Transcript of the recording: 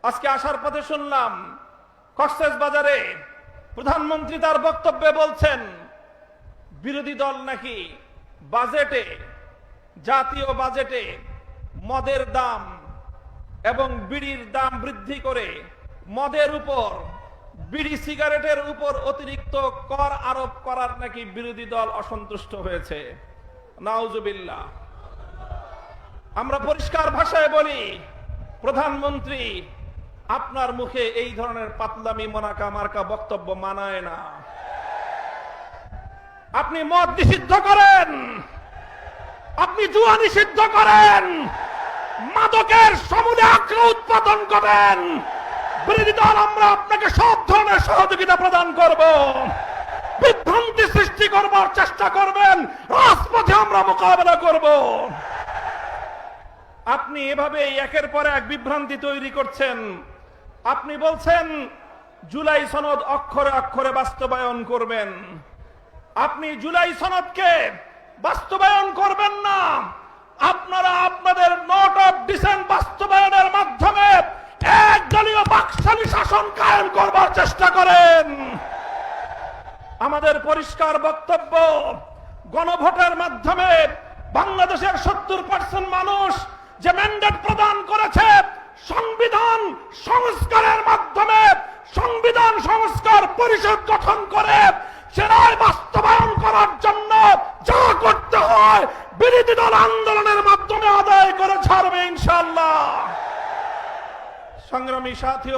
আজকে আসার পথে শুনলাম কক্সবাজারে প্রধানমন্ত্রী তার বক্তব্যে বলছেন বিরোধী দল নাকি বাজেটে, জাতীয় বাজেটে মদের দাম এবং বিড়ির দাম বৃদ্ধি করে মদের উপর, বিড়ি সিগারেটের উপর অতিরিক্ত কর আরোপ করার নাকি বিরোধী দল অসন্তুষ্ট হয়েছে। নাউজুবিল্লাহ। আমরা পরিষ্কার ভাষায় বলি, প্রধানমন্ত্রী আপনার মুখে এই ধরনের পাতলামি মোনাকা মার্কা বক্তব্য মানায় না। আপনি মদ নিষিদ্ধ করেন, আপনি জুয়া নিষিদ্ধ করেন, মাদকের সমূলে আক্র উৎপাদন করেন, বিরোধী দল আমরা আপনাকে সব ধরনের সহযোগিতা প্রদান করব। বিভ্রান্তি সৃষ্টি করবার চেষ্টা করবেন, রাজপথে আমরা মোকাবেলা করব। আপনি এভাবে একের পর এক বিভ্রান্তি তৈরি করছেন। আপনি বলছেন জুলাই সনদ অক্ষরে অক্ষরে বাস্তবায়ন করবেন। আপনি জুলাই সনদকে বাস্তবায়ন করবেন না, আপনারা আপনাদের নোট অফ ডিসেন্ট বাস্তবায়নের মাধ্যমে একদলীয় বাকশালী শাসন কায়েম করবার চেষ্টা করেন। আমাদের পরিষ্কার বক্তব্য, গণভোটের মাধ্যমে বাংলাদেশের 70% মানুষ যে ম্যান্ডেট প্রদান করেছে, সংবিধান সংস্কারের মাধ্যমে সংবিধান সংস্কার পরিষদ গঠন করে সেটাই বাস্তবায়ন করার জন্য যা করতে হয় বিরোধী দল আন্দোলনের মাধ্যমে আদায় করে ছাড়বে ইনশাআল্লাহ। সংগ্রামী সাথী